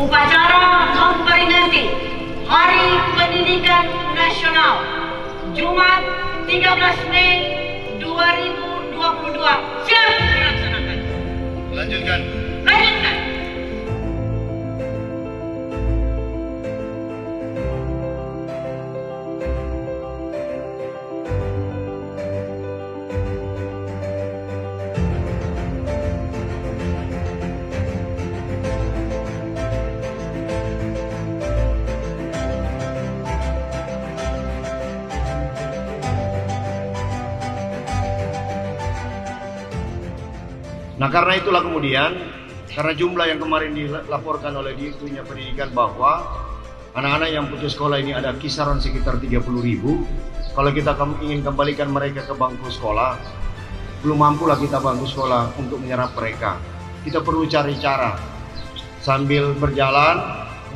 Upacara memperingati Hari Pendidikan Nasional Jumat 13 Mei 2022 siap dilaksanakan. Lanjutkan. Nah, karena itulah kemudian, karena jumlah yang kemarin dilaporkan oleh Dunia Pendidikan bahwa anak-anak yang putus sekolah ini ada kisaran sekitar 30.000. Kalau kita ingin kembalikan mereka ke bangku sekolah, belum mampulah kita bangku sekolah untuk menyerap mereka. Kita perlu cari cara sambil berjalan,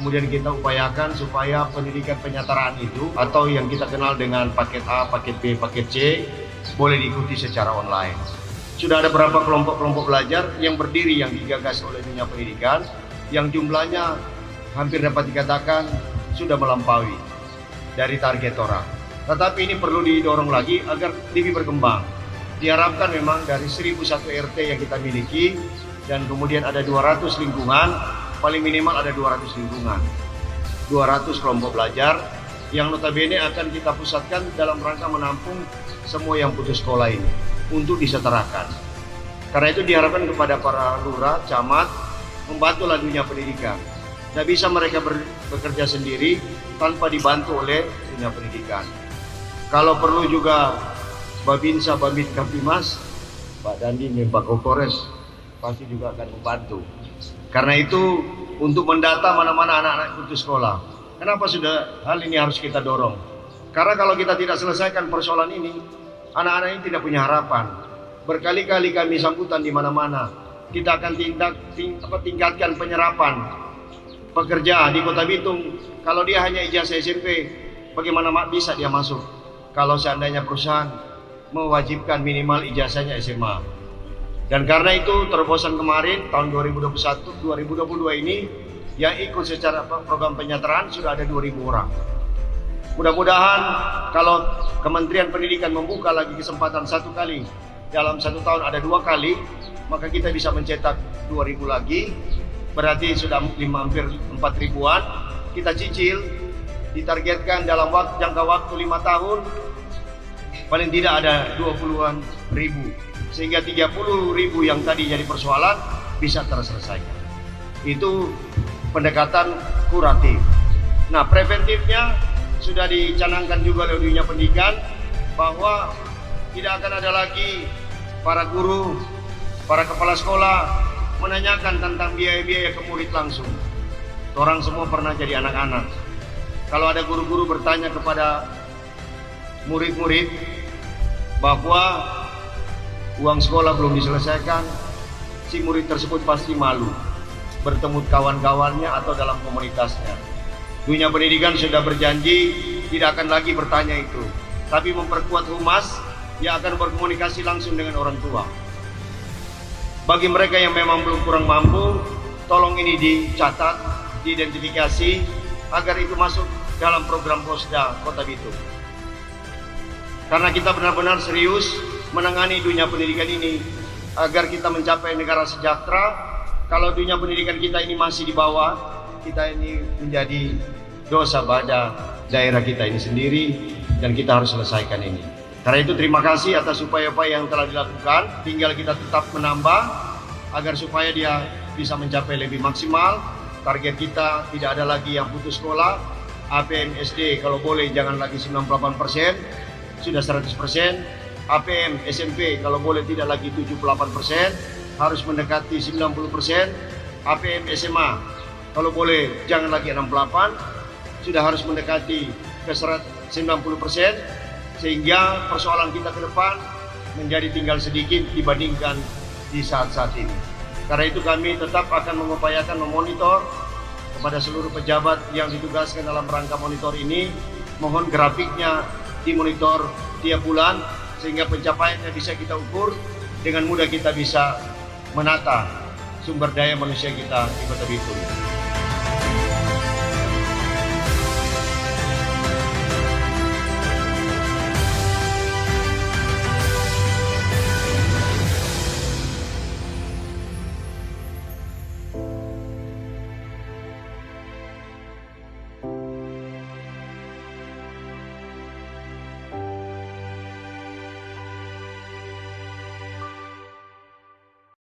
kemudian kita upayakan supaya pendidikan penyetaraan itu atau yang kita kenal dengan paket A, paket B, paket C boleh diikuti secara online. Sudah ada beberapa kelompok-kelompok belajar yang berdiri yang digagas oleh Dunia Pendidikan yang jumlahnya hampir dapat dikatakan sudah melampaui dari target orang. Tetapi ini perlu didorong lagi agar lebih berkembang. Diharapkan memang dari 1001 RT yang kita miliki dan kemudian ada 200 lingkungan, paling minimal ada 200 lingkungan, 200 kelompok belajar yang notabene akan kita pusatkan dalam rangka menampung semua yang putus sekolah ini untuk disetarakan. Karena itu diharapkan kepada para lurah, camat, membantulah Dunia Pendidikan. Tidak bisa mereka bekerja sendiri tanpa dibantu oleh Dunia Pendidikan. Kalau perlu juga Babinsa, Babit Kamtimas, Pak Dandi, Pak Kokores pasti juga akan membantu. Karena itu untuk mendata mana-mana anak-anak putus sekolah. Kenapa sudah hal ini harus kita dorong? Karena kalau kita tidak selesaikan persoalan ini, anak-anak ini tidak punya harapan. Berkali-kali kami sambutan di mana-mana. Kita akan tingkatkan penyerapan pekerja di Kota Bitung. Kalau dia hanya ijazah SMP, bagaimana bisa dia masuk? Kalau seandainya perusahaan mewajibkan minimal ijazahnya SMA. Dan karena itu terobosan kemarin tahun 2022 ini yang ikut secara program penyetaraan sudah ada 2.000 orang. Mudah-mudahan kalau Kementerian Pendidikan membuka lagi kesempatan satu kali dalam satu tahun ada 2 kali, maka kita bisa mencetak 2.000 lagi, berarti sudah hampir 4.000-an. Kita cicil, ditargetkan dalam jangka waktu 5 tahun paling tidak ada 20-an ribu, sehingga 30.000 yang tadi jadi persoalan bisa terselesaikan. Itu pendekatan kuratif. Nah, preventifnya sudah dicanangkan juga oleh Dunia Pendidikan bahwa tidak akan ada lagi para guru, para kepala sekolah menanyakan tentang biaya-biaya ke murid langsung. Orang semua pernah jadi anak-anak. Kalau ada guru-guru bertanya kepada murid-murid bahwa uang sekolah belum diselesaikan, si murid tersebut pasti malu bertemu kawan-kawannya atau dalam komunitasnya. Dunia Pendidikan sudah berjanji tidak akan lagi bertanya itu, tapi memperkuat humas yang akan berkomunikasi langsung dengan orang tua. Bagi mereka yang memang belum kurang mampu, tolong ini dicatat, diidentifikasi agar itu masuk dalam program Posda Kota Bitung. Karena kita benar-benar serius menangani dunia pendidikan ini agar kita mencapai negara sejahtera. Kalau dunia pendidikan kita ini masih di bawah, kita ini menjadi dosa pada daerah kita ini sendiri dan kita harus selesaikan ini. Karena itu terima kasih atas upaya-upaya yang telah dilakukan. Tinggal kita tetap menambah agar supaya dia bisa mencapai lebih maksimal. Target kita tidak ada lagi yang putus sekolah. APM SD kalau boleh jangan lagi 98%, sudah 100%. APM SMP kalau boleh tidak lagi 78%. Harus mendekati 90%. APM SMA kalau boleh jangan lagi 68, sudah harus mendekati ke 90%, sehingga persoalan kita ke depan menjadi tinggal sedikit dibandingkan di saat-saat ini. Karena itu kami tetap akan mengupayakan memonitor kepada seluruh pejabat yang ditugaskan dalam rangka monitor ini. Mohon grafiknya dimonitor tiap bulan sehingga pencapaiannya bisa kita ukur, dengan mudah kita bisa menata sumber daya manusia kita di Kota Bitung.